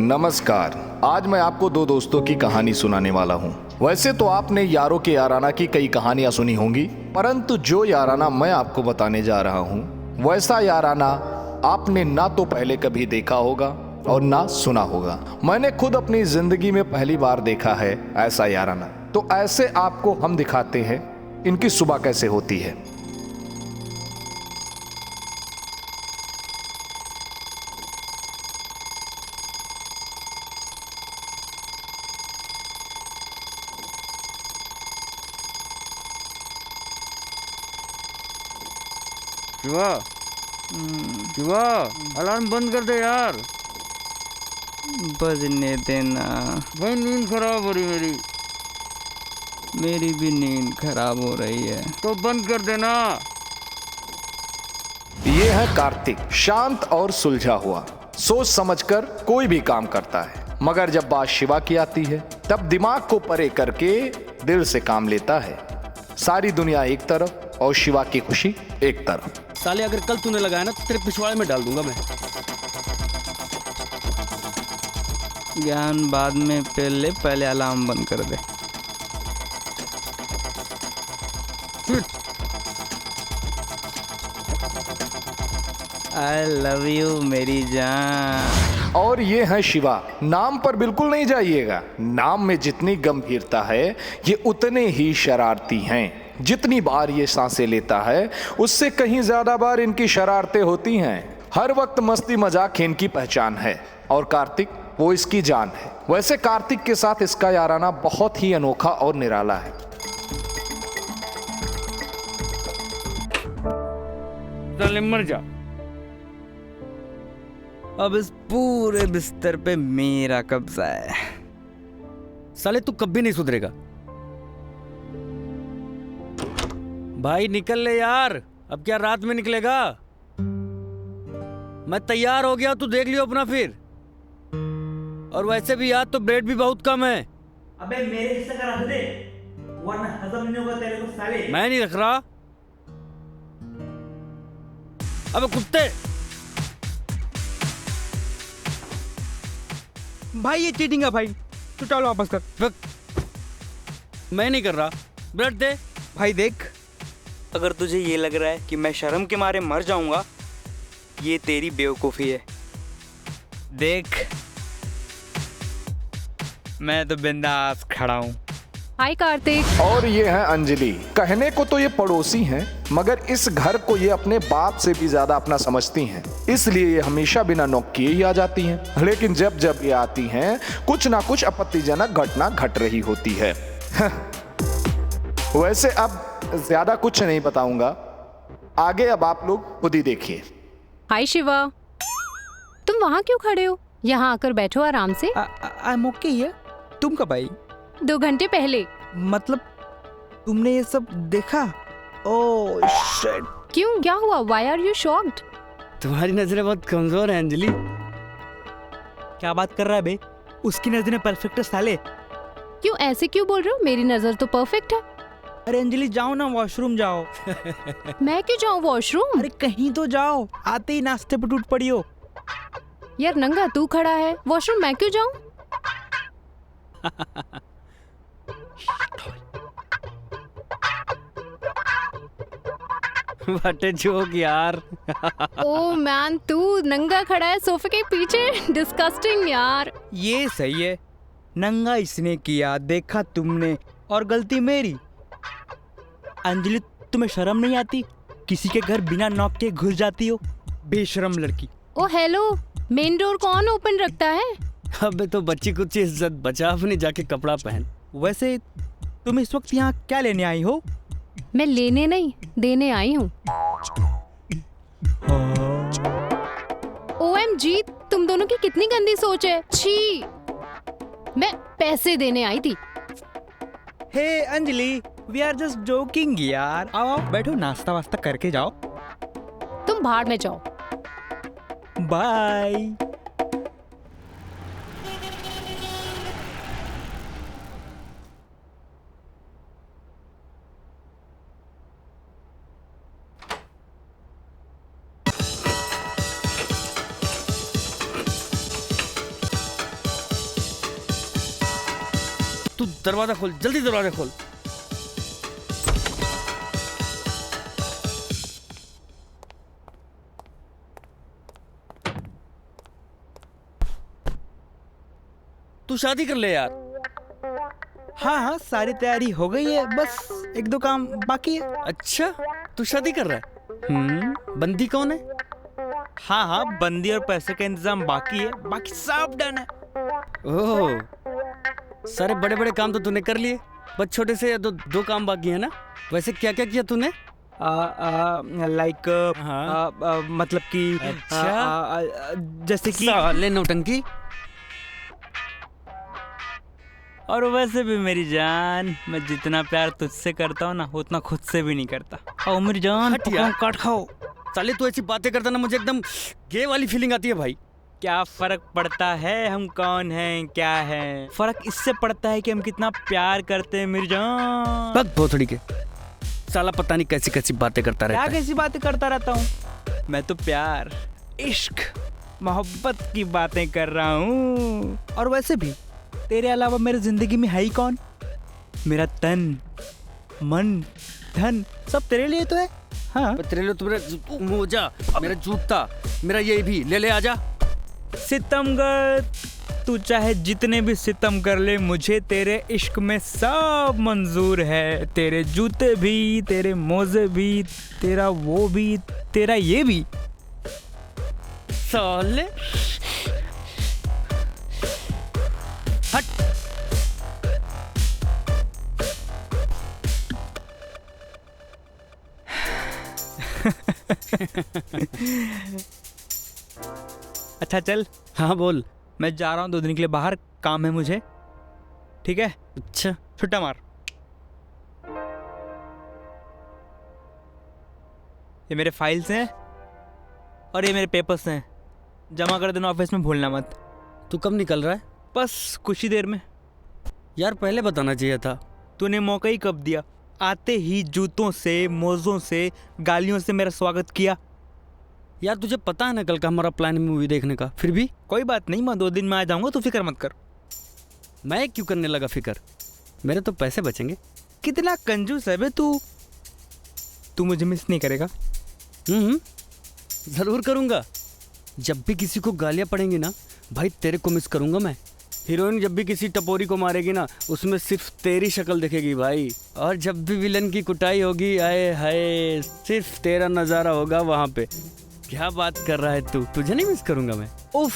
नमस्कार। आज मैं आपको दो दोस्तों की कहानी सुनाने वाला हूँ। वैसे तो आपने यारों के याराना की कई कहानियां सुनी होंगी, परंतु जो याराना मैं आपको बताने जा रहा हूँ वैसा याराना आपने ना तो पहले कभी देखा होगा और ना सुना होगा। मैंने खुद अपनी जिंदगी में पहली बार देखा है ऐसा याराना। तो ऐसे आपको हम दिखाते हैं इनकी सुबह कैसे होती है। शिवा, शिवा, अलार्म बंद कर दे यार। बजने देना। भाई नींद खराब हो रही मेरी भी नींद खराब हो रही है। तो बंद कर देना। ये है कार्तिक, शांत और सुलझा हुआ, सोच समझकर कोई भी काम करता है। मगर जब बात शिवा की आती है तब दिमाग को परे करके दिल से काम लेता है। सारी दुनिया एक तरफ और शिवा की खुशी एक तरफ। साले अगर कल तूने लगाया ना तो तेरे पिछवाड़े में डाल दूंगा मैं। ज्ञान बाद में, पहले अलार्म बंद कर दे। आई लव यू मेरी जान। और ये है शिवा। नाम पर बिल्कुल नहीं जाइएगा, नाम में जितनी गंभीरता है ये उतने ही शरारती हैं। जितनी बार ये सांसें लेता है उससे कहीं ज्यादा बार इनकी शरारतें होती हैं। हर वक्त मस्ती मजाक इनकी पहचान है और कार्तिक वो इसकी जान है। वैसे कार्तिक के साथ इसका याराना बहुत ही अनोखा और निराला है। चल मर जा। अब इस पूरे बिस्तर पे मेरा कब्जा है। साले तू कभी नहीं सुधरेगा। भाई निकल ले यार, अब क्या रात में निकलेगा। मैं तैयार हो गया, तू देख लियो अपना फिर। और वैसे भी यार तो ब्रेड भी बहुत कम है। अबे मेरे हिस्से का रख दे, वरना हजम नहीं होगा तेरे को साले। मैं नहीं रख रहा। अबे कुत्ते, भाई ये चीटिंग है भाई, तू चलो वापस कर। मैं नहीं कर रहा। ब्रेड दे। भाई देख, अगर तुझे ये लग रहा है कि मैं शर्म के मारे मर जाऊंगा, ये तेरी बेवकूफ़ी है। देख, मैं तो बिंदास खड़ा हूँ। हाय कार्तिक। और ये है अंजलि। कहने को तो ये पड़ोसी हैं, मगर इस घर को ये अपने बाप से भी ज्यादा अपना समझती हैं। इसलिए ये हमेशा बिना नॉक किए ही आ जाती हैं। लेकिन जब जब ये आती हैं कुछ ना कुछ आपत्तिजनक घटना घट रही होती है। वैसे अब ज्यादा कुछ नहीं बताऊंगा, आगे अब आप लोग खुद ही देखिए। हाय शिवा, तुम वहाँ क्यों खड़े हो? यहाँ आकर बैठो आराम से। I am okay here. तुम कब आई? 2 घंटे पहले। मतलब तुमने ये सब देखा? Oh shit. क्यों, क्या हुआ? Why are you shocked? तुम्हारी नजरें बहुत कमजोर हैं अंजलि। क्या बात कर रहा है बे? उसकी नजरें परफेक्ट है साले। क्यों ऐसे क्यों बोल रहे हो? मेरी नजर तो परफेक्ट है। अरे अंजलि जाओ ना, वॉशरूम जाओ। मैं क्यों जाऊँ वॉशरूम? अरे कहीं तो जाओ, आते ही नाश्ते पे टूट पड़ी हो। यार नंगा तू खड़ा है, वॉशरूम मैं क्यों जाऊँ? व्हाट अ जोक यार। ओ मैन, तू नंगा खड़ा है सोफे के पीछे। डिस्कस्टिंग यार। ये सही है, नंगा इसने किया, देखा तुमने, और गलती मेरी। अंजलि तुम्हें शर्म नहीं आती? किसी के घर बिना नॉक के घुस जाती हो, बेशरम लड़की। ओ हेलो, मेन डोर कौन ओपन रखता है? अबे तो बच्ची कुछ इज्जत बचा, अपनी जाके कपड़ा पहन। वैसे तुम इस वक्त यहाँ क्या लेने आई हो? मैं लेने नहीं, देने आई हूँ। OMG, तुम दोनों की कितनी गंदी सोच है। छी, मैं पैसे देने आई थी। Hey Anjali, we are just joking यार। आओ बैठो, नाश्ता वास्ता करके जाओ। तुम भाड़ में जाओ। बाय। तू दरवाजा खोल, जल्दी दरवाजा खोल। तू शादी कर ले यार। हाँ हाँ, सारी तैयारी हो गई है, बस एक दो काम बाकी है। अच्छा, तू शादी कर रहा है? बंदी कौन है? हाँ हाँ, बंदी और पैसे का इंतजाम बाकी है, बाकी सब डन है। ओह, सारे बड़े बड़े काम तो तूने कर लिए, बस छोटे से दो काम बाकी है ना। वैसे क्या क्या किया तूने? लाइक हाँ। मतलब कि अच्छा। जैसे कि साले नौटंकी। और वैसे भी मेरी जान, मैं जितना प्यार तुझसे करता हूँ ना, उतना खुद से भी नहीं करता। और मेरी जान, हट यार। काट खाओ। साले तू ऐसी बातें करता ना, मुझे एकदम गे वाली फीलिंग आती है भाई। क्या फर्क पड़ता है हम कौन हैं क्या हैं? फर्क इससे पड़ता है कि हम कितना प्यार करते हैं मेरी जान। बक भोसड़ी के साला, पता नहीं कैसी कैसी बातें करता क्या रहता है। कैसी बातें करता रहता हूँ? मैं तो प्यार, इश्क, मोहब्बत की बातें कर रहा हूँ। और वैसे भी तेरे अलावा मेरी जिंदगी में है ही कौन? मेरा तन, मन, धन सब तेरे लिए तो है। हाँ, तेरे लिए तो मेरा मोजा, मेरा जूता, मेरा ये भी ले ले, आजा। सितमगर, तू चाहे जितने भी सितम कर ले, मुझे तेरे इश्क में सब मंजूर है। तेरे जूते भी, तेरे मोजे भी, तेरा वो भी, तेरा ये भी। साले हट। अच्छा चल, हाँ बोल। मैं जा रहा हूँ 2 दिन के लिए बाहर, काम है मुझे, ठीक है? अच्छा, छुट्टा मार। ये मेरे फाइल्स हैं और ये मेरे पेपर्स हैं, जमा कर देना ऑफिस में, भूलना मत। तू कब निकल रहा है? बस कुछ ही देर में। यार पहले बताना चाहिए था। तूने मौका ही कब दिया? आते ही जूतों से, मोजों से, गालियों से मेरा स्वागत किया। यार तुझे पता है ना कल का हमारा प्लान है मूवी देखने का, फिर भी कोई बात नहीं, मैं 2 दिन में आ जाऊंगा, तू फिक्र मत कर। मैं क्यों करने लगा फिक्र? मेरे तो पैसे बचेंगे। कितना कंजूस है बे तू। तू मुझे मिस नहीं करेगा? जरूर करूँगा। जब भी किसी को गालियाँ पड़ेंगी ना भाई, तेरे को मिस करूँगा मैं। हीरोइन जब भी किसी टपोरी को मारेगी ना, उसमें सिर्फ तेरी शक्ल दिखेगी भाई। और जब भी विलन की कुटाई होगी, आए हाय, सिर्फ तेरा नज़ारा होगा वहाँ पे। क्या बात कर रहा है तू? तुझे नहीं मिस करूँगा मैं? उफ,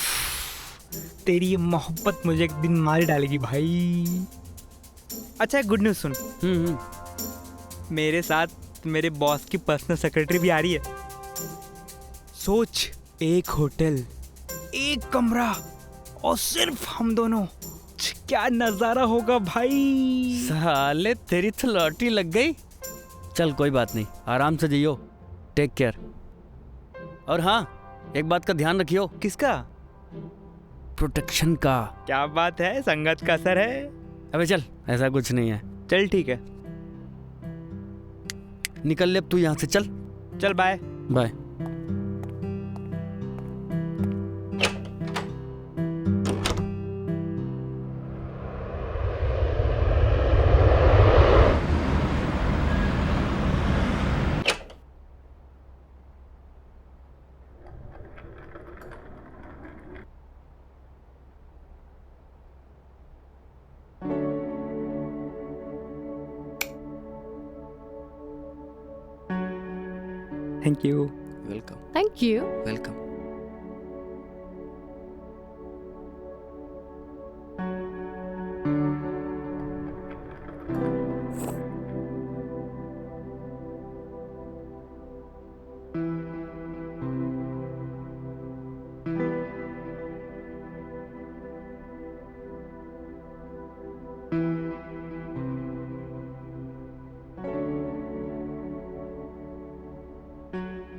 तेरी ये मोहब्बत मुझे एक दिन मार डालेगी भाई। अच्छा, एक गुड न्यूज़ सुन। मेरे साथ मेरे बॉस की पर्सनल सेक्रेटरी भी आ रही है। सोच, एक होटल, एक कमरा और सिर्फ हम दोनों। क्या नजारा होगा भाई। साले तेरी तो लॉटरी लग गई। चल कोई बात नहीं, आराम से जियो, टेक केयर। और हाँ, एक बात का ध्यान रखियो। किसका? प्रोटेक्शन का। क्या बात है, संगत का असर है। अबे चल, ऐसा कुछ नहीं है। चल ठीक है, निकल ले अब तू यहाँ से, चल। चल bye. Bye. Thank you. Welcome thank you. Welcome.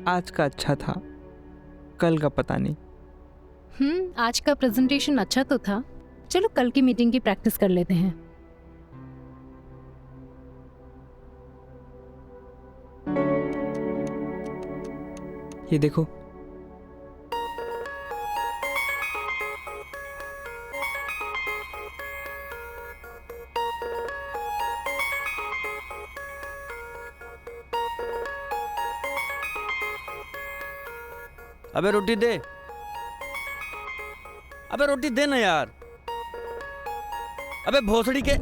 आज का अच्छा था, कल का पता नहीं। आज का प्रेजेंटेशन अच्छा तो था। चलो कल की मीटिंग की प्रैक्टिस कर लेते हैं। ये देखो, अबे रोटी दे, अबे रोटी दे ना यार, अबे भोसड़ी के।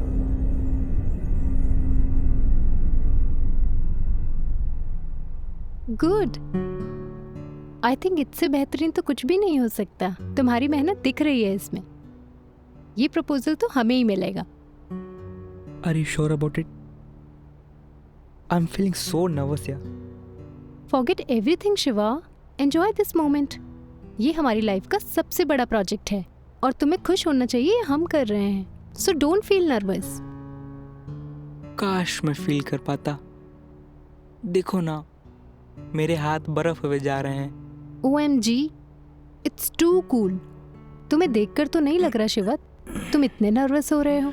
गुड। आई थिंक इससे बेहतरीन तो कुछ भी नहीं हो सकता। तुम्हारी मेहनत दिख रही है इसमें। ये प्रपोजल तो हमें ही मिलेगा। Are you sure about it? I'm feeling so nervous यार। Forget everything, Shiva. Enjoy this moment। ये हमारी लाइफ का सबसे बड़ा प्रोजेक्ट है और तुम्हें खुश होना चाहिए, हम कर रहे हैं। So don't feel nervous। काश मैं फील कर पाता। देखो ना, मेरे हाथ बर्फ हुए जा रहे हैं। OMG, it's too cool। तुम्हें देखकर तो नहीं लग रहा शिवा तुम इतने नर्वस हो रहे हो।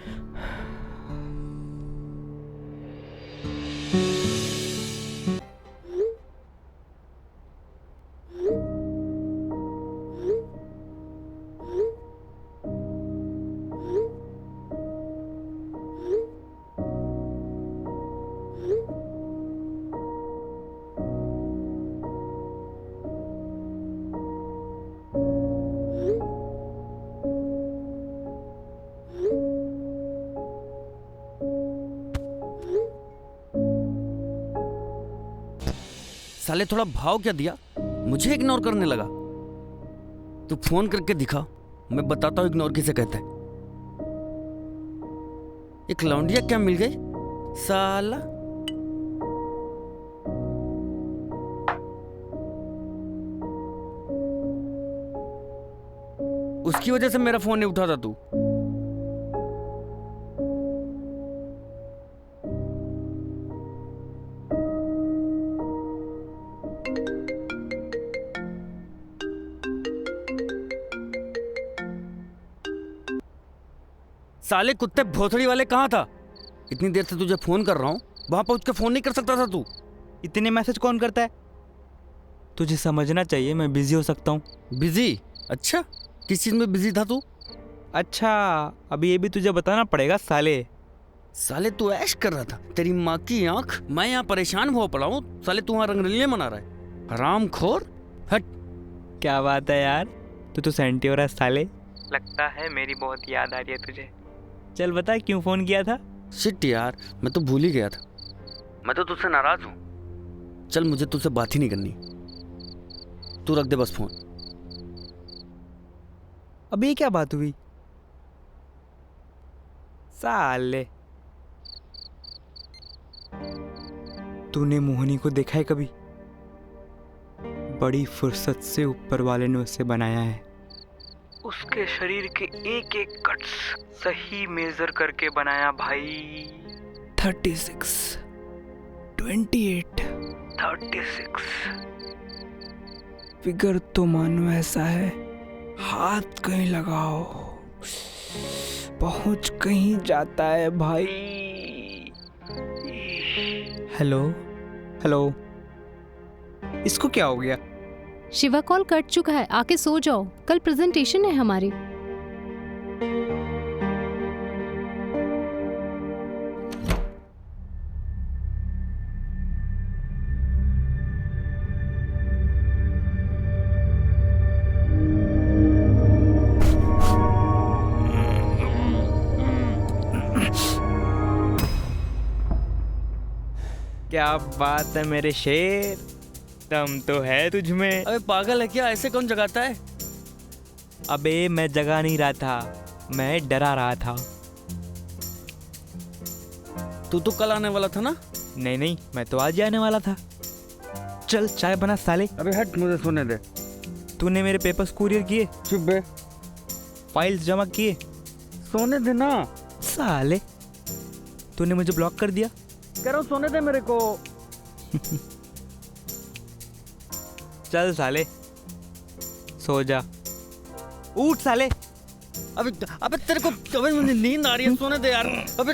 साले थोड़ा भाव क्या दिया, मुझे इग्नोर करने लगा। तू फोन करके दिखा, मैं बताता हूँ इग्नोर किसे कहते हैं। एक लौंडिया क्या मिल गई साला। उसकी वजह से मेरा फोन नहीं उठाता तू। साले कुत्ते भोसड़ी वाले कहाँ था? इतनी देर से तुझे फोन कर रहा हूँ, वहां पहुंच के फोन नहीं कर सकता था तू? इतने मैसेज कौन करता है? तुझे समझना चाहिए मैं बिजी हो सकता हूँ। बिजी? अच्छा, किस चीज में बिजी था तू? अच्छा, अभी ये भी तुझे बताना पड़ेगा साले। साले तू ऐश कर रहा था, तेरी माँ की आंख। मैं यहाँ परेशान हुआ पड़ा हूँ, साले तू वहाँ रंगरलियां मना रहा है। हरामखोर, हट। क्या बात है यार, तू तो सेंटी हो रहा है साले। लगता है मेरी बहुत याद आ रही है तुझे। चल बता क्यों फोन किया था? शिट यार, मैं तो भूल ही गया था। मैं तो तुझसे नाराज हूँ। चल, मुझे तुझसे बात ही नहीं करनी, तू रख दे बस फोन। अभी ये क्या बात हुई साले? तूने मोहनी को देखा है कभी? बड़ी फुर्सत से ऊपर वाले ने उसे बनाया है। उसके शरीर के एक एक कट्स सही मेजर करके बनाया भाई। 36, 28, 36। फिगर तो मानो ऐसा है, हाथ कहीं लगाओ पहुंच कहीं जाता है भाई। हेलो हेलो, इसको क्या हो गया? शिवा कॉल कट चुका है, आके सो जाओ, कल प्रेजेंटेशन है हमारी। क्या बात है मेरे शेर, दम तो है तुझ में। अबे पागल है क्या, ऐसे कौन जगाता है? अबे मैं जगा नहीं रहा था, मैं डरा रहा था। तू तो कल आने वाला था ना? नहीं नहीं, मैं तो आज ही आने वाला था। चल चाय बना साले। अबे हट, मुझे सोने दे। तूने मेरे पेपर्स कुरियर किए? चुप बे। फाइल्स जमा किए? सोने दे ना साले, तूने मुझे ब्लॉक कर दिया। कह रहा हूँ सोने दे मेरे को। चल साले सो जा, उठ साले। अबे अबे तेरे को अबे मुझे नींद आ रही है, सोने दे यार। अबे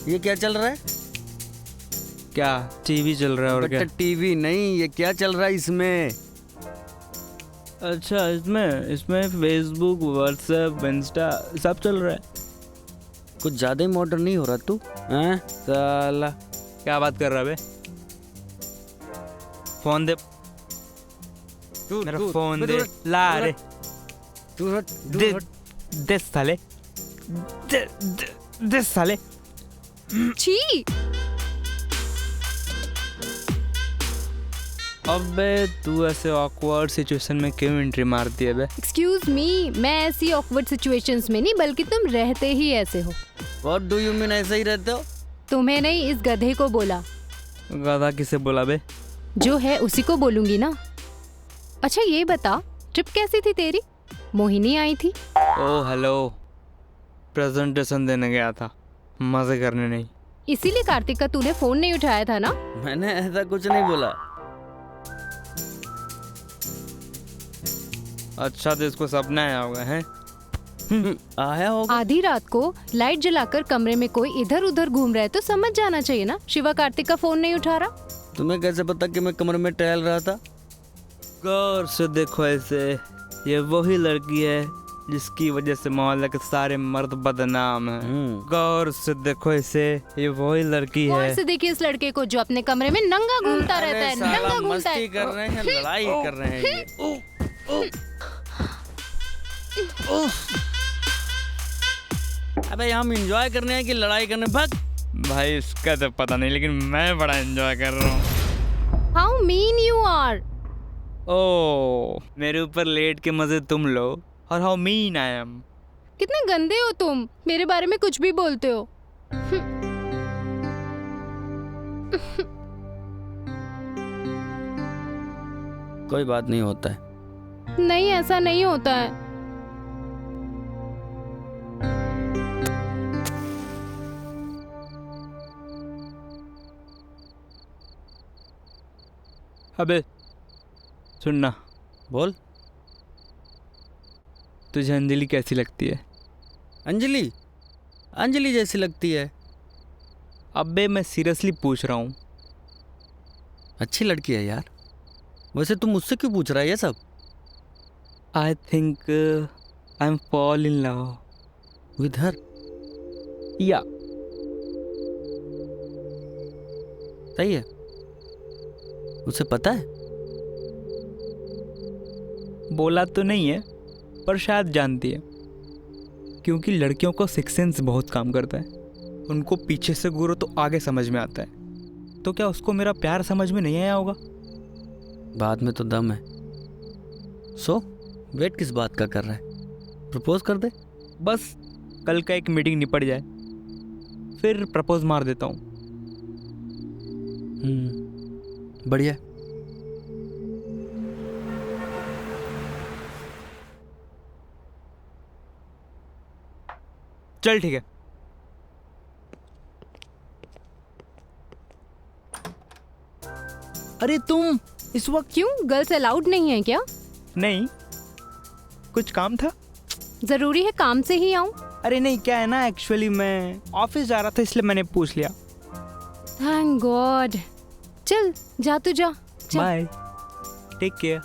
ये क्या चल रहा है? क्या टीवी चल रहा है और क्या? बेटा टीवी नहीं, ये क्या चल रहा है इसमें? अच्छा, इसमें फेसबुक, व्हाट्सएप, इंस्टा सब चल रहा है। कुछ ज्यादा ही मॉडर्न नहीं हो रहा तू? हैं? साला क्या बात कर रहा है बे? फोन दे, मेरा फोन दे। ला रे, दे दे साले, दे साले। छी। अबे तू ऐसे ऑकवर्ड सिचुएशन में क्यों एंट्री मारती है बे? एक्सक्यूज मी, मैं ऐसी ऑकवर्ड सिचुएशंस में नहीं, बल्कि तुम रहते ही ऐसे हो। व्हाट डू यू मीन ऐसे ही रहते हो? तुम्हें नहीं, इस गधे को बोला। गधा किसे बोला बे? जो है उसी को बोलूंगी ना। अच्छा ये बता, ट्रिप कैसी थी तेरी? मोहिनी आई थी। ओ हेलो, प्रेजेंटेशन देने गया था, मजे करने नहीं। इसीलिए कार्तिक का तूने फोन नहीं उठाया था ना? मैंने ऐसा कुछ नहीं बोला। अच्छा तो इसको सपना आया होगा है? आया होगा। आधी रात को लाइट जलाकर कमरे में कोई इधर उधर घूम रहा है तो समझ जाना चाहिए ना। शिवा कार्तिक का फोन नहीं उठा रहा। तुम्हें कैसे पता कि मैं कमरे में टहल रहा था? गौर से देखो ऐसे, ये वही लड़की है जिसकी वजह से मोहल्ले के सारे मर्द बदनाम हैं। गौर से देखो इसे, ये वही लड़की गौर है। से देखिए इस लड़के को जो अपने कमरे में नंगा घूमता रहता है, साला नंगा घूमता मस्ती है। कर रहे हैं, लड़ाई कर रहे हैं ये। अबे हम एंजॉय करने हैं कि लड़ाई करने? भाग। भाई इसका तो पता नहीं, लेकिन मैं बड़ा एंजॉय कर रहा हूँ। How mean you are. ओ, मेरे ऊपर लेट के मजे तुम लो, और हाउ मीन आई एम। कितने गंदे हो तुम, मेरे बारे में कुछ भी बोलते हो। कोई बात नहीं होता है। नहीं, ऐसा नहीं होता है। अबे सुनना, बोल। तुझे अंजलि कैसी लगती है? अंजलि? अंजलि जैसी लगती है। अबे मैं सीरियसली पूछ रहा हूँ। अच्छी लड़की है यार। वैसे तुम मुझसे क्यों पूछ रहा है ये सब? I think I am fall in love with her. या सही है। उसे पता है? बोला तो नहीं है, पर शायद जानती है, क्योंकि लड़कियों को सिक्स सेंस बहुत काम करता है। उनको पीछे से घूरो तो आगे समझ में आता है। तो क्या उसको मेरा प्यार समझ में नहीं आया होगा? बात में तो दम है। सो वेट किस बात का कर रहा है? प्रपोज कर दे। बस कल का एक मीटिंग निपट जाए, फिर प्रपोज मार देता हूँ। बढ़िया। चल ठीक है। अरे तुम इस वक्त? क्यों, गर्ल्स अलाउड नहीं है क्या? नहीं, कुछ काम था। जरूरी है काम से ही आऊं? अरे नहीं, क्या है ना, एक्चुअली मैं ऑफिस जा रहा था, इसलिए मैंने पूछ लिया। Thank God. चल जा, तू जा। चल। Bye, take care.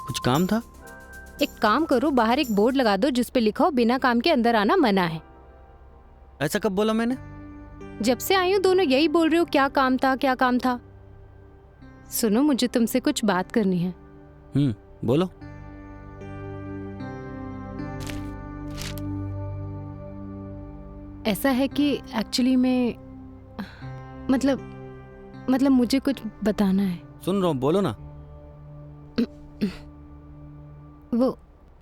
कुछ काम था? एक काम करो, बाहर एक बोर्ड लगा दो जिस पे लिखा हो बिना काम के अंदर आना मना है। ऐसा कब बोला मैंने? जब से आई हूँ दोनों यही बोल रहे हो, क्या काम था क्या काम था। सुनो, मुझे तुमसे कुछ बात करनी है। बोलो। ऐसा है कि एक्चुअली मैं मतलब मुझे कुछ बताना है। सुन रहा हूँ, बोलो ना। वो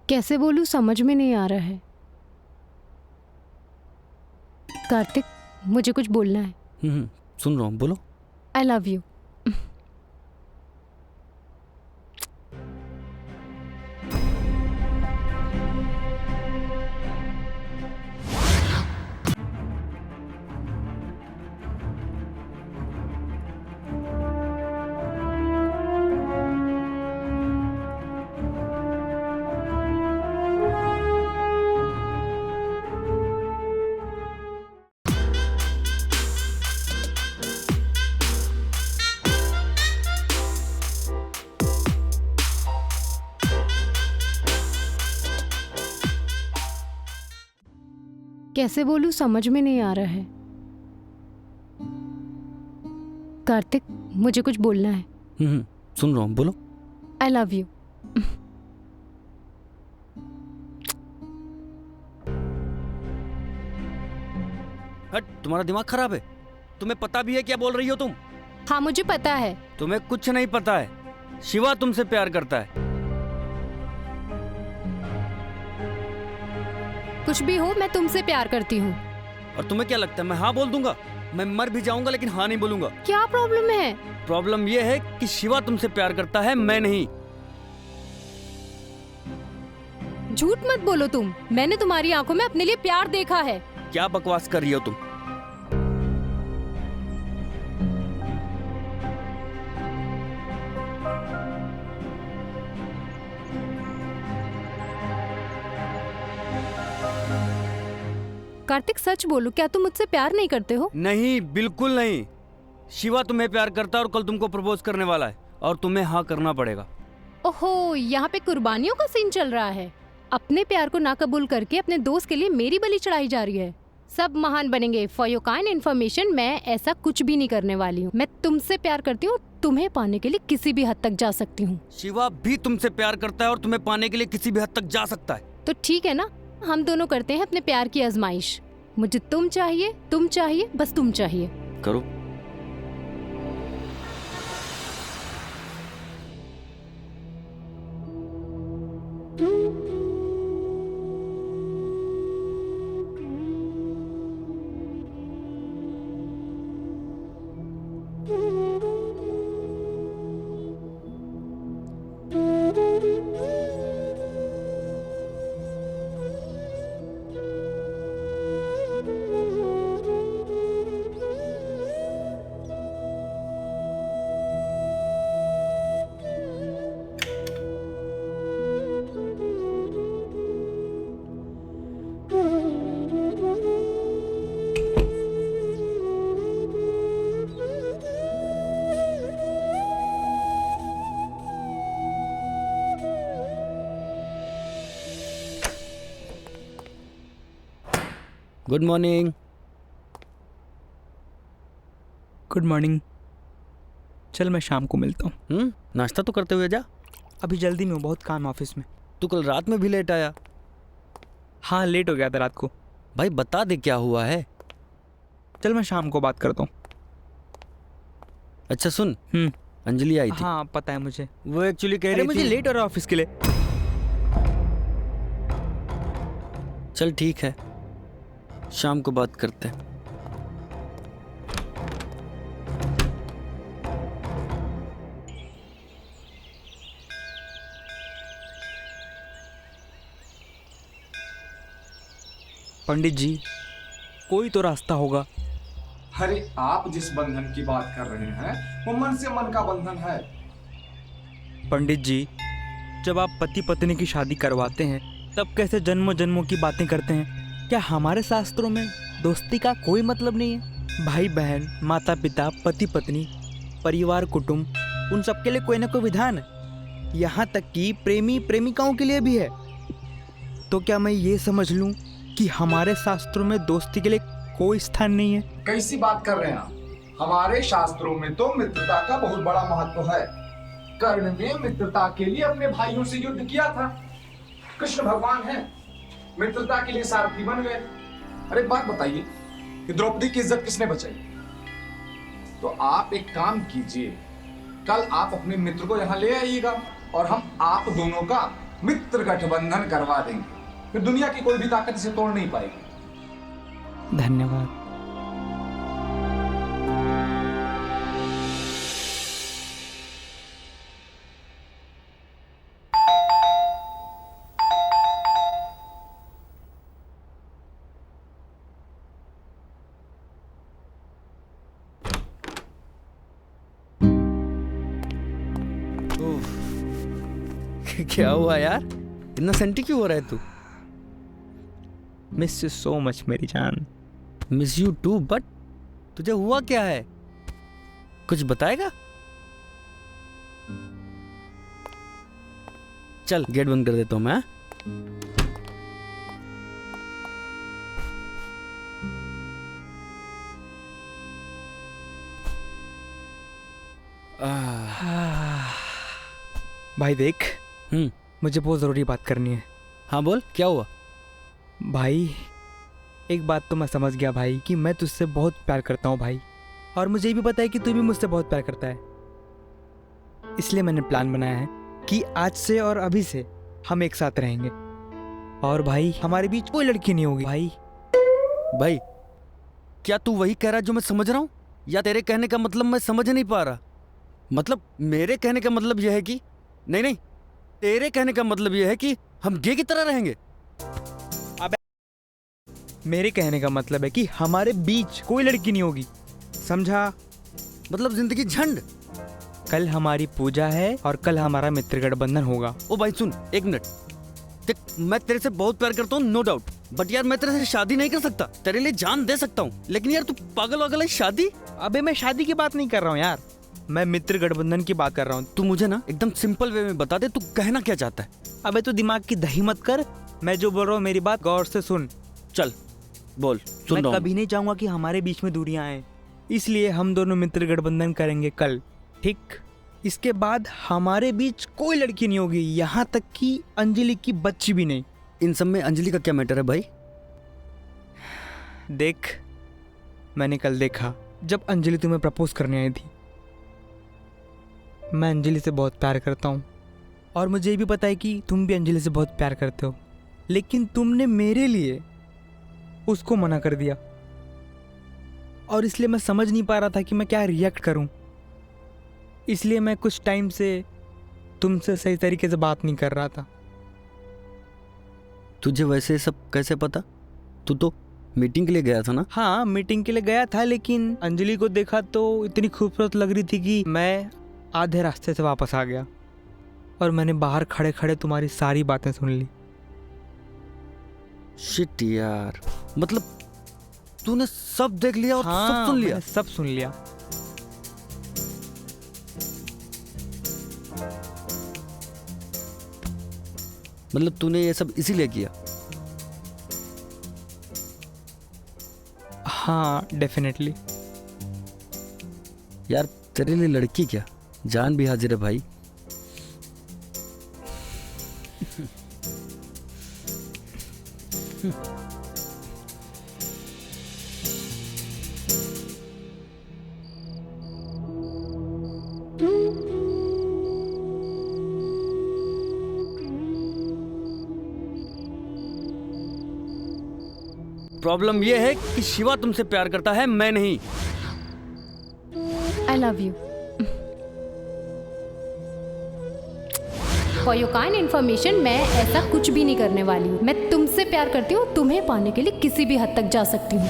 कैसे बोलूं, समझ में नहीं आ रहा है। कार्तिक, मुझे कुछ बोलना है। सुन रहा हूँ, बोलो। I love you. कैसे बोलूं समझ में नहीं आ रहा है। कार्तिक, मुझे कुछ बोलना है। सुन रहा हूँ, बोलो। I love you. हट, तुम्हारा दिमाग खराब है। तुम्हें पता भी है क्या बोल रही हो तुम? हाँ मुझे पता है। तुम्हें कुछ नहीं पता है। शिवा तुमसे प्यार करता है। कुछ भी हो, मैं तुमसे प्यार करती हूँ। और तुम्हें क्या लगता है मैं हाँ बोल दूंगा? मैं मर भी जाऊंगा लेकिन हाँ नहीं बोलूंगा। क्या प्रॉब्लम है? प्रॉब्लम यह है कि शिवा तुमसे प्यार करता है, मैं नहीं। झूठ मत बोलो तुम। मैंने तुम्हारी आंखों में अपने लिए प्यार देखा है। क्या बकवास कर रही हो तुम? कार्तिक सच बोलो, क्या तुम मुझसे प्यार नहीं करते हो? नहीं, बिल्कुल नहीं। शिवा तुम्हें प्यार करता है और कल तुमको प्रपोज करने वाला है और तुम्हें हाँ करना पड़ेगा। ओहो, यहाँ पे कुर्बानियों का सीन चल रहा है। अपने प्यार को ना कबूल करके अपने दोस्त के लिए मेरी बलि चढ़ाई जा रही है। सब महान बनेंगे। फॉर योर काइंड इन्फॉर्मेशन, मैं ऐसा कुछ भी नहीं करने वाली हूँ। मैं तुमसे प्यार करती हूँ, तुम्हें पाने के लिए किसी भी हद तक जा सकती हूँ। शिवा भी तुमसे प्यार करता है और तुम्हें पाने के लिए किसी भी हद तक जा सकता है। तो ठीक है ना, हम दोनों करते हैं अपने प्यार की आजमाइश। मुझे तुम चाहिए, बस तुम चाहिए। करो। Good morning. Good morning. चल मैं शाम को मिलता हूँ। नाश्ता तो करते हुए जा। अभी जल्दी में हूँ, बहुत काम ऑफिस में। तू कल रात में भी लेट आया। हाँ लेट हो गया था रात को। भाई बता दे क्या हुआ है। चल मैं शाम को बात करता हूँ। अच्छा सुन, अंजलि आई थी। हाँ पता है मुझे। वो एक्चुअली कह अरे रही मुझे थी। लेट हो रहा है ऑफिस के लिए। चल ठीक है, शाम को बात करते हैं। पंडित जी, कोई तो रास्ता होगा। अरे आप जिस बंधन की बात कर रहे हैं वो मन से मन का बंधन है। पंडित जी, जब आप पति पत्नी की शादी करवाते हैं तब कैसे जन्मों जन्मों की बातें करते हैं? क्या हमारे शास्त्रों में दोस्ती का कोई मतलब नहीं है? भाई बहन, माता पिता, पति पत्नी, परिवार, कुटुंब, उन सबके लिए कोई ना कोई विधान है। यहाँ तक कि प्रेमी प्रेमिकाओं के लिए भी है। तो क्या मैं ये समझ लूँ कि हमारे शास्त्रों में दोस्ती के लिए कोई स्थान नहीं है? कैसी बात कर रहे हैं आप? हमारे शास्त्रों में तो मित्रता का बहुत बड़ा महत्व है। कर्ण ने मित्रता के लिए अपने भाइयों से युद्ध किया था। कृष्ण भगवान है, मित्रता के लिए सारथी बन गए। अरे बात बताइए कि द्रौपदी की इज्जत किसने बचाई? तो आप एक काम कीजिए, कल आप अपने मित्र को यहाँ ले आइएगा और हम आप दोनों का मित्र गठबंधन करवा देंगे। फिर दुनिया की कोई भी ताकत इसे तोड़ नहीं पाएगी। धन्यवाद। क्या हुआ यार, इतना सेंटी क्यों हो रहा है तू? मिस यू सो मच मेरी जान। मिस यू टू, बट तुझे हुआ क्या है? कुछ बताएगा? चल गेट बंद कर देता हूँ मैं। भाई देख, हम्म, मुझे बहुत ज़रूरी बात करनी है। हाँ बोल, क्या हुआ? भाई एक बात तो मैं समझ गया भाई कि मैं तुझसे बहुत प्यार करता हूँ भाई, और मुझे ये भी पता है कि तू भी मुझसे बहुत प्यार करता है। इसलिए मैंने प्लान बनाया है कि आज से और अभी से हम एक साथ रहेंगे, और भाई हमारे बीच कोई लड़की नहीं होगी भाई। भाई क्या तू वही कह रहा है जो मैं समझ रहा हूँ, या तेरे कहने का मतलब मैं समझ नहीं पा रहा? मतलब मेरे कहने का मतलब यह है कि नहीं, तेरे कहने का मतलब यह है कि हम गे की तरह रहेंगे। मेरे कहने का मतलब है कि हमारे बीच कोई लड़की नहीं होगी, समझा? मतलब जिंदगी झंड। कल हमारी पूजा है और कल हमारा मित्र गठबंधन होगा। ओ भाई सुन, एक मिनट देख, मैं तेरे से बहुत प्यार करता हूँ, नो डाउट, बट यार मैं तेरे से शादी नहीं कर सकता। तेरे लिए जान दे सकता हूँ, लेकिन यार तू पागल वागल है, शादी? अबे मैं शादी की बात नहीं कर रहा हूँ यार, मैं मित्र गठबंधन की बात कर रहा हूँ। तू मुझे ना एकदम सिंपल वे में बता दे, तू कहना क्या चाहता है? अबे तू दिमाग की दही मत कर, मैं जो बोल रहा हूँ मेरी बात गौर से सुन। चल बोल, सुन मैं रहा हूँ। कभी नहीं चाहूंगा कि हमारे बीच में दूरियां आए, इसलिए हम दोनों मित्र गठबंधन करेंगे कल, ठीक? इसके बाद हमारे बीच कोई लड़की नहीं होगी, यहाँ तक कि अंजलि की बच्ची भी नहीं। इन सब में अंजलि का क्या मैटर है भाई? देख, मैंने कल देखा जब अंजलि तुम्हें प्रपोज करने आई थी। मैं अंजलि से बहुत प्यार करता हूँ, और मुझे ये भी पता है कि तुम भी अंजलि से बहुत प्यार करते हो, लेकिन तुमने मेरे लिए उसको मना कर दिया, और इसलिए मैं समझ नहीं पा रहा था कि मैं क्या रिएक्ट करूं। इसलिए मैं कुछ टाइम से तुमसे सही तरीके से बात नहीं कर रहा था। तुझे वैसे सब कैसे पता? तू तो मीटिंग के लिए गया था ना? हाँ, मीटिंग के लिए गया था, लेकिन अंजलि को देखा तो इतनी खूबसूरत लग रही थी कि मैं आधे रास्ते से वापस आ गया, और मैंने बाहर खड़े खड़े तुम्हारी सारी बातें सुन ली। शिट यार, मतलब तूने सब देख लिया और सब सुन लिया? मैंने सब सुन लिया। मतलब तूने ये सब इसीलिए किया? हाँ डेफिनेटली। यार तेरे लिए लड़की क्या, जान भी हाजिर है भाई। प्रॉब्लम यह है कि शिवा तुमसे प्यार करता है, मैं नहीं। I love you. For your kind information, मैं ऐसा कुछ भी नहीं करने वाली हूँ। मैं तुमसे प्यार करती हूँ, तुम्हें पाने के लिए किसी भी हद तक जा सकती हूँ।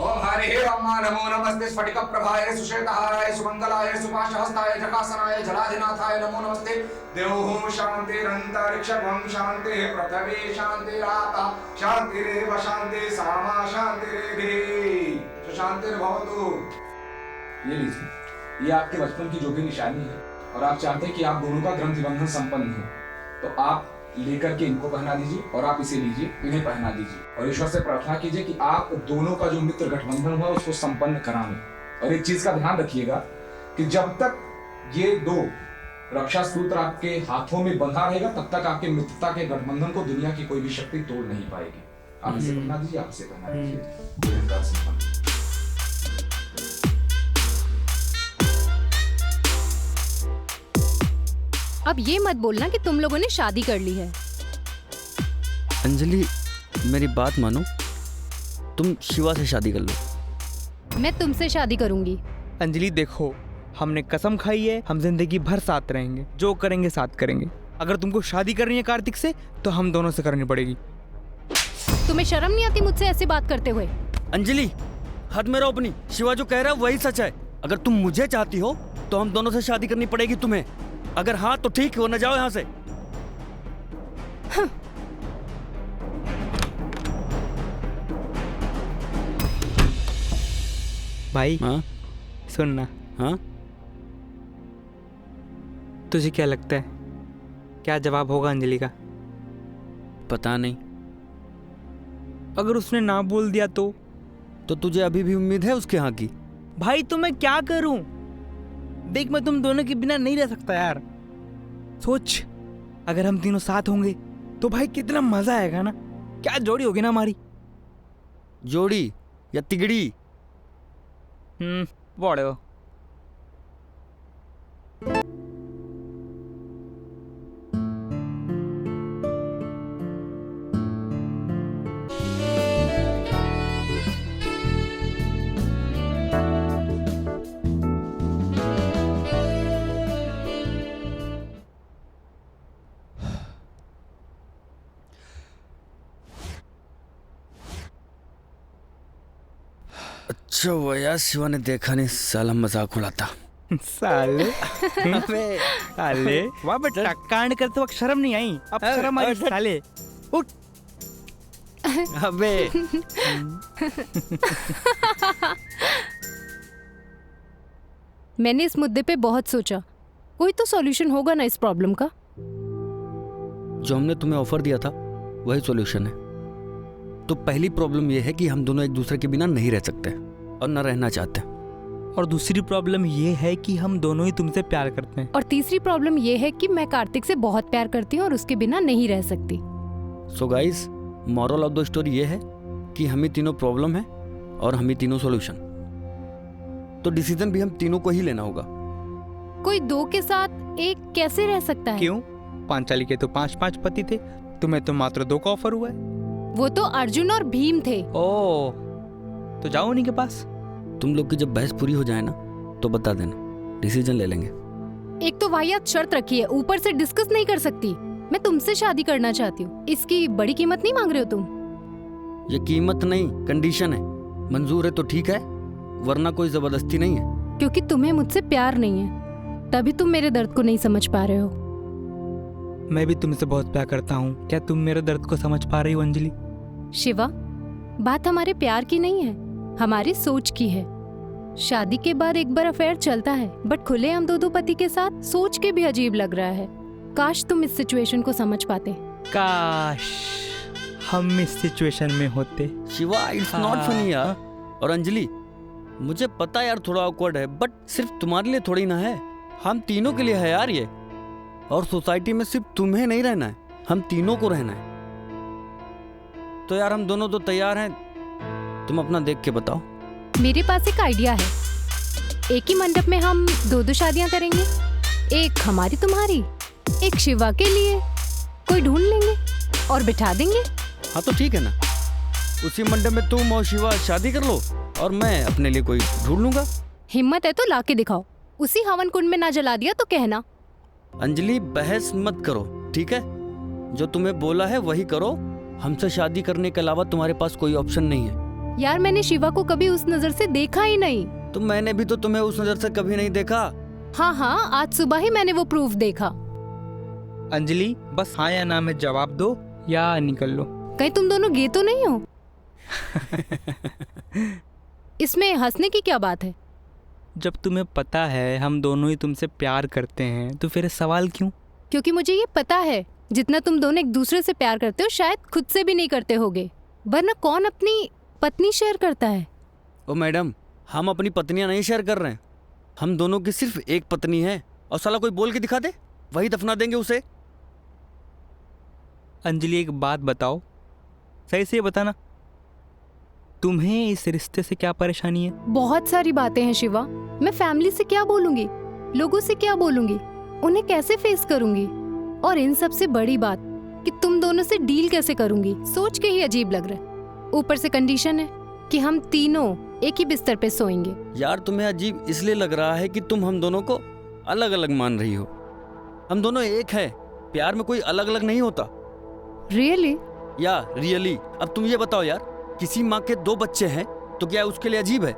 ओम हरे रामा नमो नमस्ते स्फटिक प्रभाय सुश्वेतहाराय सुमंगलाय सुपाशहस्ताय जकासनाय जलाधिनाथाय नमो नमस्ते। देवों शांतिरंतरिक्षं शांति पृथ्वी शांतिराता शांतिरेव शांति सामा शांतिरेधि शांतिर्भवतु। ये लीजिए, ये आपके बचपन की जो भी निशानी है, और आप चाहते हैं कि आप दोनों का ग्रंथि बंधन संपन्न हो, तो आप लेकर के इनको पहना दीजिए, और आप इसे लीजिए, इन्हें पहना दीजिए, और ईश्वर से प्रार्थना कीजिए कि आप दोनों का जो मित्र गठबंधन हुआ उसको संपन्न कराएं। और एक चीज का ध्यान रखिएगा कि जब तक ये दो रक्षा सूत्र आपके हाथों में बंधा रहेगा, तब तक आपके मित्रता के गठबंधन को दुनिया की कोई भी शक्ति तोड़ नहीं पाएगी। आप इसे पहना दीजिए, आप इसे पहना दीजिए। अब ये मत बोलना कि तुम लोगों ने शादी कर ली है। अंजलि मेरी बात मानो, तुम शिवा से शादी कर लो। मैं तुमसे शादी करूंगी। अंजलि देखो, हमने कसम खाई है, हम जिंदगी भर साथ रहेंगे, जो करेंगे साथ करेंगे। अगर तुमको शादी करनी है कार्तिक से, तो हम दोनों से करनी पड़ेगी। तुम्हें शर्म नहीं आती मुझसे ऐसी बात करते हुए? अंजलि हद में रहो अपनी, शिवा जो कह रहा है वही सच है। अगर तुम मुझे चाहती हो तो हम दोनों से शादी करनी पड़ेगी तुम्हें। अगर हाँ तो ठीक, वरना जाओ यहाँ से। भाई हाँ सुन ना, हाँ, तुझे क्या लगता है क्या जवाब होगा अंजलि का? पता नहीं। अगर उसने ना बोल दिया तो? तुझे अभी भी उम्मीद है उसके यहाँ की? भाई तो मैं क्या करूं? देख मैं तुम दोनों के बिना नहीं रह सकता यार। सोच अगर हम तीनों साथ होंगे तो भाई कितना मजा आएगा ना। क्या जोड़ी होगी ना हमारी। जोड़ी या तिगड़ी? बड़े हो। अच्छा हुआ यार शिवा ने देखा नहीं, साला मजाक उड़ाता। साले साले वाह बेटा, कांड करते वक्त शर्म नहीं आई, अब शर्म आई साले। उठ। अबे मैंने इस मुद्दे पे बहुत सोचा, कोई तो सॉल्यूशन होगा ना इस प्रॉब्लम का। जो हमने तुम्हें ऑफर दिया था वही सॉल्यूशन है। तो पहली प्रॉब्लम यह है कि हम दोनों एक दूसरे के बिना नहीं रह सकते और न रहना चाहते। और दूसरी प्रॉब्लम ये है कि हम दोनों ही तुमसे प्यार करते हैं। और तीसरी प्रॉब्लम ये है कि मैं कार्तिक से बहुत प्यार करती हूँ और उसके बिना नहीं रह सकती। So guys, moral of the story ये है कि हम ही तीनों प्रॉब्लम है और हम ही तीनों सॉल्यूशन। तो डिसीजन भी हम तीनों को ही लेना होगा। कोई दो के साथ एक कैसे रह सकता है? क्यों? पांचाली के तो 5-5 पति थे, तुम्हें तो मात्र 2 का ऑफर हुआ है। वो तो अर्जुन और भीम थे। ओ, तो जाओ उन्हीं के पास। तुम लोग की जब बहस पूरी हो जाए ना तो बता देना, डिसीजन ले लेंगे। एक तो वाहियात शर्त रखी है, ऊपर से डिस्कस नहीं कर सकती। मैं तुमसे शादी करना चाहती हूँ, इसकी बड़ी कीमत नहीं मांग रहे हो तुम? ये कीमत नहीं, कंडीशन है। मंजूर है तो ठीक है, वरना कोई जबरदस्ती नहीं है। क्योंकि तुम्हें मुझसे प्यार नहीं है, तभी तुम मेरे दर्द को नहीं समझ पा रहे हो। मैं भी तुमसे बहुत प्यार करता हूँ, क्या तुम मेरे दर्द को समझ पा रही हो अंजलि? शिवा, बात हमारे प्यार की नहीं है, हमारी सोच की है। शादी के बाद एक बार अफेयर चलता है, बट खुले हम दो पति के साथ सोच के भी अजीब लग रहा है। काश तुम इस सिचुएशन को समझ पाते। काश हम इस सिचुएशन में होते। शिवा, इट्स नॉट फनी यार। और अंजलि, मुझे पता यार थोड़ा ऑकवर्ड है, बट सिर्फ तुम्हारे लिए थोड़ी ना है, हम तीनों के लिए है यार ये। और सोसाइटी में सिर्फ तुम्हें नहीं रहना है, हम तीनों को रहना है। तो यार हम दोनों तो तैयार हैं, तुम अपना देख के बताओ। मेरे पास एक आइडिया है। एक ही मंडप में हम 2 शादियां करेंगे, एक हमारी तुम्हारी, एक शिवा के लिए कोई ढूंढ लेंगे और बिठा देंगे। हाँ तो ठीक है ना, उसी मंडप में तुम और शिवा शादी कर लो और मैं अपने लिए कोई ढूंढ लूंगा। हिम्मत है तो लाके दिखाओ। उसी हवन कुंड में ना जला दिया तो कहना। अंजलि, बहस मत करो, ठीक है? जो तुम्हें बोला है वही करो। हमसे शादी करने के अलावा तुम्हारे पास कोई ऑप्शन नहीं है। यार, मैंने शिवा को कभी उस नजर से देखा ही नहीं। तो मैंने भी तो तुम्हें उस नजर से कभी नहीं देखा। हाँ, आज सुबह ही मैंने वो प्रूफ देखा। अंजलि, बस हाँ या ना में जवाब दो या निकल लो। कहीं तुम दोनों गे तो नहीं हो? इसमें हंसने की क्या बात है? जब तुम्हें पता है हम दोनों ही तुमसे प्यार करते हैं तो फिर सवाल क्यों? क्योंकि मुझे ये पता है जितना तुम दोनों एक दूसरे से प्यार करते हो शायद खुद से भी नहीं करते होगे, वरना कौन अपनी पत्नी शेयर करता है? ओ मैडम, हम अपनी पत्नियां नहीं शेयर कर रहे हैं, हम दोनों की सिर्फ एक पत्नी है। और साला कोई बोल के दिखा दे, वही दफना देंगे उसे। अंजलि, एक बात बताओ, सही से बताना, तुम्हें इस रिश्ते से क्या परेशानी है? बहुत सारी बातें हैं शिवा। मैं फैमिली से क्या बोलूंगी, लोगों से क्या बोलूंगी, उन्हें कैसे फेस करूंगी, और इन सबसे बड़ी बात कि तुम दोनों से डील कैसे करूंगी, सोच के ही अजीब लग रहा है। ऊपर से कंडीशन है कि हम तीनों एक ही बिस्तर पे सोएंगे। यार तुम्हें अजीब इसलिए लग रहा है कि तुम हम दोनों को अलग अलग मान रही हो। हम दोनों एक है, प्यार में कोई अलग अलग नहीं होता। रियली? या रियली? अब तुम ये बताओ यार, किसी माँ के 2 बच्चे हैं तो क्या उसके लिए अजीब है?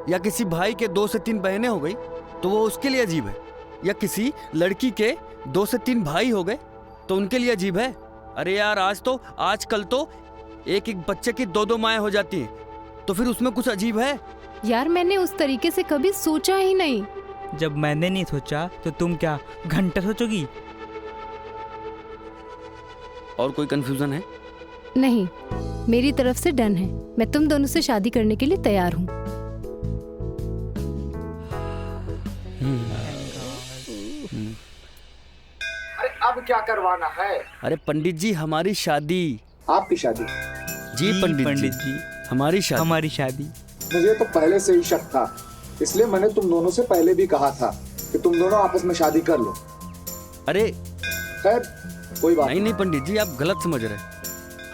या किसी भाई के 2 से 3 बहनें हो गई तो वो उसके लिए अजीब है? या किसी लड़की के 2 से 3 भाई हो गए तो उनके लिए अजीब है? अरे यार आजकल तो एक एक बच्चे की 2-2 माएँ हो जाती हैं, तो फिर उसमें कुछ अजीब है? यार मैंने उस तरीके से कभी सोचा ही नहीं। जब मैंने नहीं सोचा तो तुम क्या घंटा सोचोगी? और कोई कंफ्यूजन है? नहीं, मेरी तरफ से डन है। मैं तुम दोनों से शादी करने के लिए तैयार हूँ। अरे अब क्या करवाना है? अरे पंडित जी, हमारी शादी। आपकी शादी? जी पंडित जी, हमारी शादी। हमारी शादी। मुझे तो पहले से ही शक था, इसलिए मैंने तुम दोनों से पहले भी कहा था कि तुम दोनों आपस में शादी कर लो। अरे खैर कोई बात नहीं पंडित जी, आप गलत समझ रहे हैं।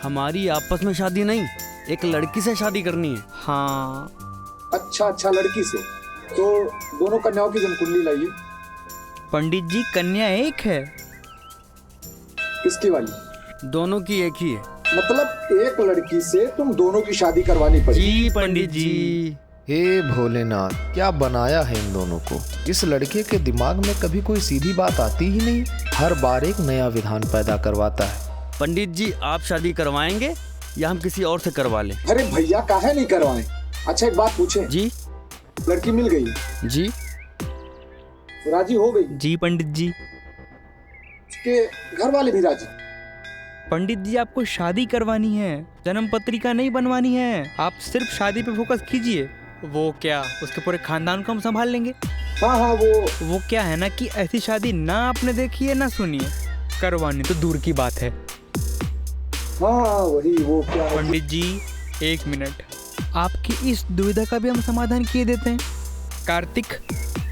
हमारी आपस में शादी नहीं, एक लड़की से शादी करनी है। हाँ। अच्छा, लड़की से। तो दोनों कन्याओं की जन्मकुंडली लाइए। पंडित जी, कन्या एक है। किसकी वाली? दोनों की एक ही है। मतलब एक लड़की से तुम दोनों की शादी करवानी पड़ेगी? जी पंडित जी। हे भोलेनाथ, क्या बनाया है इन दोनों को। इस लड़के के दिमाग में कभी कोई सीधी बात आती ही नहीं, हर बार एक नया विधान पैदा करवाता है। पंडित जी, आप शादी करवाएंगे या हम किसी और से करवा लें? अरे भैया, काहे नहीं करवाएं? अच्छा एक बात पूछें? जी। लड़की मिल गई? जी। राजी हो गई? जी पंडित जी। उसके घर वाले भी राजी? पंडित जी, आपको शादी करवानी है, जन्म पत्रिका नहीं बनवानी है। आप सिर्फ शादी पे फोकस कीजिए। वो क्या, उसके पूरे खानदान को हम संभाल लेंगे। हाँ, वो क्या है ना कि ऐसी शादी ना आपने देखी है ना सुनी है, करवानी तो दूर की बात है। हाँ वही, वो क्या है? पंडित जी, 1 मिनट, आपकी इस दुविधा का भी हम समाधान किए देते हैं। कार्तिक,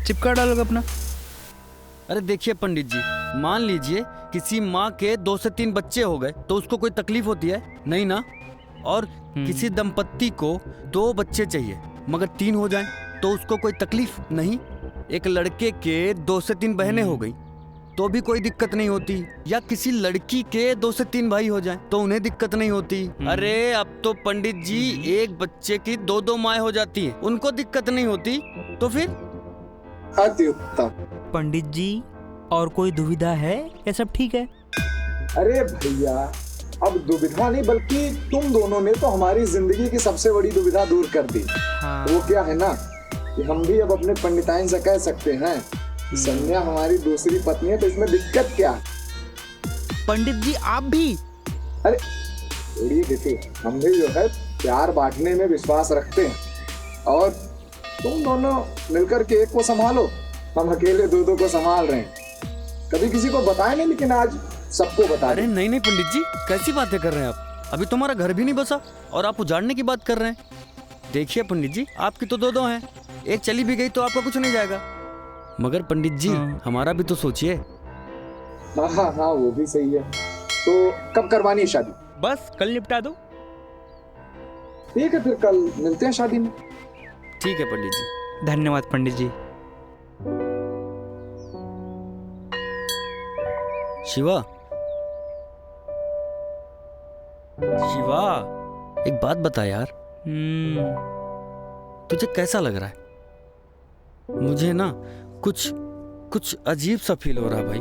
चिपका डालोगे अपना। अरे देखिए पंडित जी, मान लीजिए किसी माँ के 2 से 3 बच्चे हो गए तो उसको कोई तकलीफ होती है? नहीं ना। और किसी दंपत्ति को 2 बच्चे चाहिए मगर 3 हो जाएं तो उसको कोई तकलीफ नहीं। एक लड़के के 2 से 3 बहनें हो गई तो भी कोई दिक्कत नहीं होती, या किसी लड़की के 2 से 3 भाई हो जाएं तो उन्हें दिक्कत नहीं होती। अरे अब तो पंडित जी एक बच्चे की 2-2 माएँ हो जाती हैं, उनको दिक्कत नहीं होती, तो फिर? अति उत्तम। पंडित जी, और कोई दुविधा है या सब ठीक है? अरे भैया, अब दुविधा नहीं बल्कि तुम दोनों ने तो हमारी जिंदगी की सबसे बड़ी दुविधा दूर कर दी। हाँ। वो क्या है ना कि हम भी अब अपने पंडिताइन से कह सकते हैं संध्या हमारी दूसरी पत्नी है, तो इसमें दिक्कत क्या? पंडित जी, आप भी? अरे थोड़ी देखिए, हम भी जो है प्यार बांटने में विश्वास रखते हैं, और तुम दोनों मिलकर के एक को संभालो, हम अकेले 2-2 को संभाल रहे हैं। कभी किसी को बताए नहीं, लेकिन आज सबको बता। अरे नहीं पंडित जी, कैसी बातें कर रहे हैं आप? अभी तुम्हारा घर भी नहीं बसा और आप उजाड़ने की बात कर रहे हैं। देखिए पंडित जी, आपकी तो 2-2 हैं, एक चली भी गई तो आपका कुछ नहीं जाएगा। मगर पंडित जी, हमारा भी तो सोचिए। हाँ, वो भी सही है। तो कब करवानी है शादी? बस कल निपटा दो। ठीक है, फिर कल मिलते हैं शादी में। ठीक है पंडित जी। धन्यवाद पंडित जी। शिवा, एक बात बता यार, तुझे कैसा लग रहा है? मुझे ना कुछ अजीब सा फील हो रहा है भाई।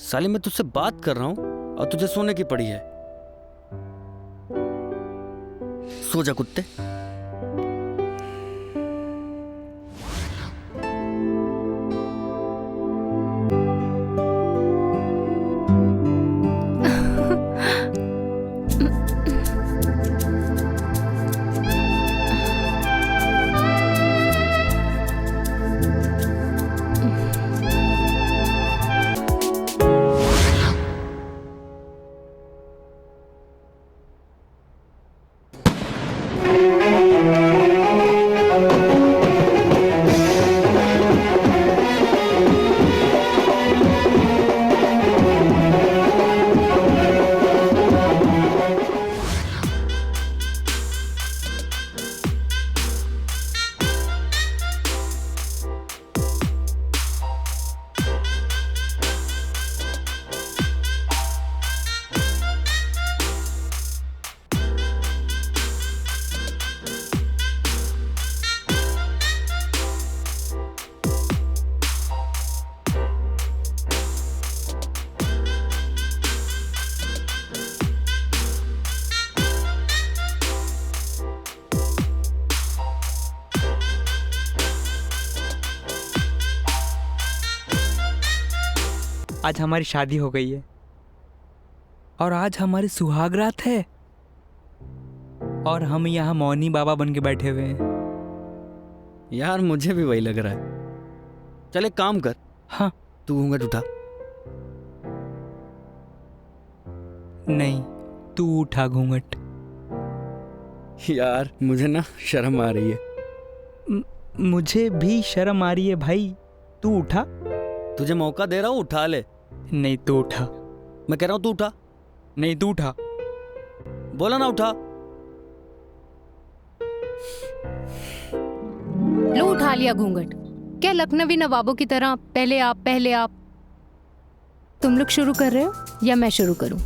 साली, मैं तुझसे बात कर रहा हूं और तुझे सोने की पड़ी है। सो जा कुत्ते। आज हमारी शादी हो गई है और आज हमारी सुहाग रात है और हम यहाँ मौनी बाबा बन के बैठे हुए हैं। यार मुझे भी वही लग रहा है। चल एक काम कर, हाँ। तू घूंघट उठा। नहीं, तू उठा घूंघट। यार मुझे ना शर्म आ रही है। मुझे भी शर्म आ रही है भाई, तू उठा। तुझे मौका दे रहा हूँ, उठा ले। नहीं, तू उठा। मैं कह रहा हूँ तू उठा। नहीं, तू उठा। बोला ना उठा। लो उठा लिया घूंघट। क्या लखनवी नवाबों की तरह पहले आप तुम लोग शुरू कर रहे हो या मैं शुरू करूं?